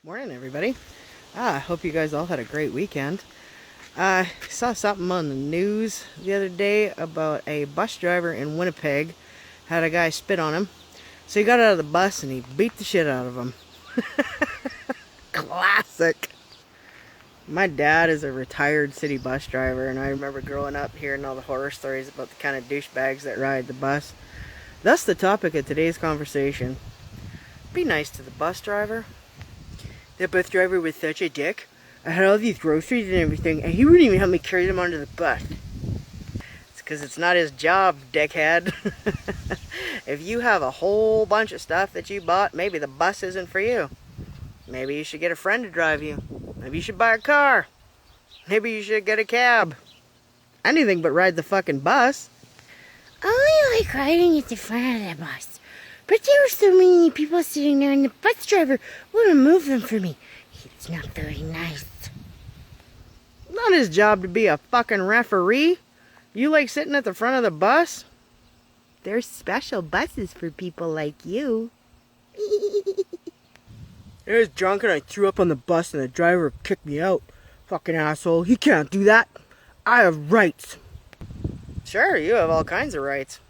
Morning, everybody. I hope you guys all had a great weekend. I saw something on the news the other day about a bus driver in Winnipeg had a guy spit on him. So he got out of the bus and he beat the shit out of him. Classic. My dad is a retired city bus driver, and I remember growing up hearing all the horror stories about the kind of douchebags that ride the bus. Thus the topic of today's conversation. Be nice to the bus driver. The bus driver was such a dick. I had all these groceries and everything, and he wouldn't even help me carry them onto the bus. It's because it's not his job, dickhead. If you have a whole bunch of stuff that you bought, maybe the bus isn't for you. Maybe you should get a friend to drive you. Maybe you should buy a car. Maybe you should get a cab. Anything but ride the fucking bus. I like riding at the front of the bus. But there were so many people sitting there and the bus driver wouldn't move them for me. It's not very nice. Not his job to be a fucking referee. You like sitting at the front of the bus? There's special buses for people like you. I was drunk and I threw up on the bus and the driver kicked me out. Fucking asshole. He can't do that. I have rights. Sure, you have all kinds of rights.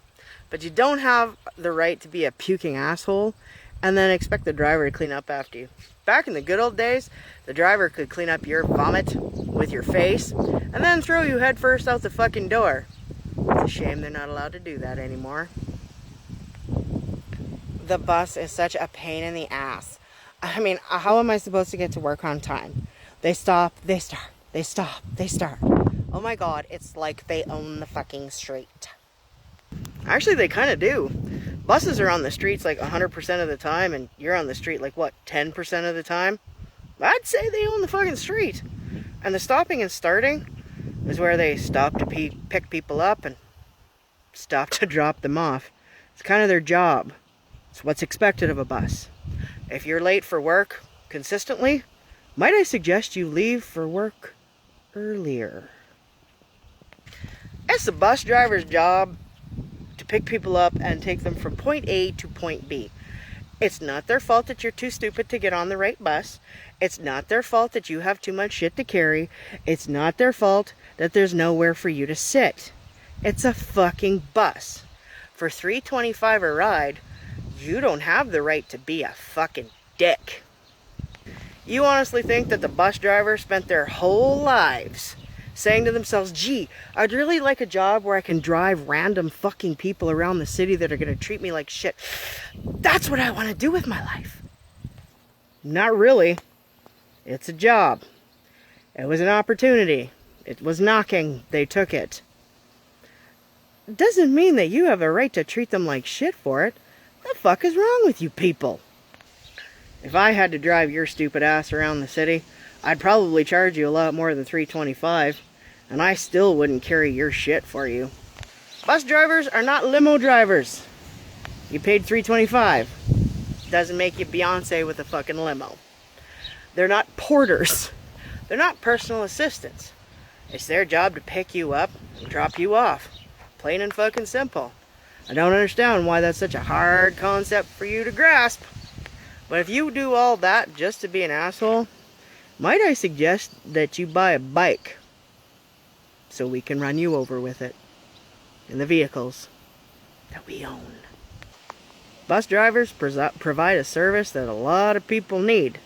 But you don't have the right to be a puking asshole and then expect the driver to clean up after you. Back in the good old days, the driver could clean up your vomit with your face and then throw you headfirst out the fucking door. It's a shame they're not allowed to do that anymore. The bus is such a pain in the ass. I mean, how am I supposed to get to work on time? They stop, they start, they stop, they start. Oh my god, it's like they own the fucking street. Actually, they kind of do. Buses are on the streets like 100% of the time, and you're on the street like, what, 10% of the time? I'd say they own the fucking street. And the stopping and starting is where they stop to pick people up and stop to drop them off. It's kind of their job. It's what's expected of a bus. If you're late for work consistently, might I suggest you leave for work earlier? It's the bus driver's job to pick people up and take them from point A to point B. It's not their fault that you're too stupid to get on the right bus. It's not their fault that you have too much shit to carry. It's not their fault that there's nowhere for you to sit. It's a fucking bus. For $3.25 a ride, you don't have the right to be a fucking dick. You honestly think that the bus driver spent their whole lives saying to themselves, gee, I'd really like a job where I can drive random fucking people around the city that are going to treat me like shit. That's what I want to do with my life. Not really. It's a job. It was an opportunity. It was knocking. They took it. Doesn't mean that you have a right to treat them like shit for it. The fuck is wrong with you people? If I had to drive your stupid ass around the city, I'd probably charge you a lot more than $3.25, and I still wouldn't carry your shit for you. Bus drivers are not limo drivers. You paid $3.25. Doesn't make you Beyonce with a fucking limo. They're not porters. They're not personal assistants. It's their job to pick you up and drop you off. Plain and fucking simple. I don't understand why that's such a hard concept for you to grasp. But if you do all that just to be an asshole, might I suggest that you buy a bike so we can run you over with it in the vehicles that we own. Bus drivers provide a service that a lot of people need.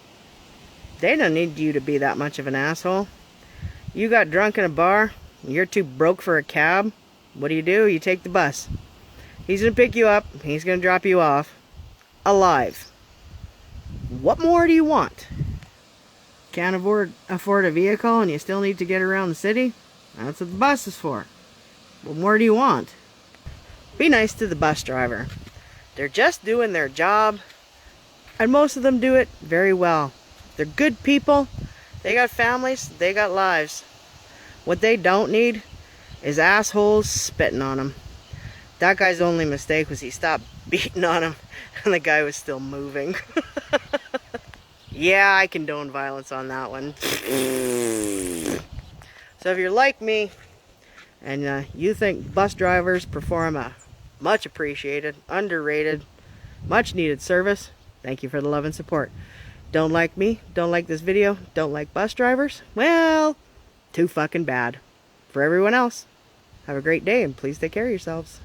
They don't need you to be that much of an asshole. You got drunk in a bar, and you're too broke for a cab. What do? You take the bus. He's going to pick you up, he's going to drop you off, alive. What more do you want? Can't afford a vehicle and you still need to get around the city? That's what the bus is for. What more do you want? Be nice to the bus driver. They're just doing their job, and most of them do it very well. They're good people. They got families. They got lives. What they don't need is assholes spitting on them. That guy's only mistake was he stopped beating on him and the guy was still moving. Yeah, I condone violence on that one. So if you're like me and you think bus drivers perform a much appreciated, underrated, much needed service, thank you for the love and support. Don't like me? Don't like this video? Don't like bus drivers? Well, too fucking bad. For everyone else, have a great day and please take care of yourselves.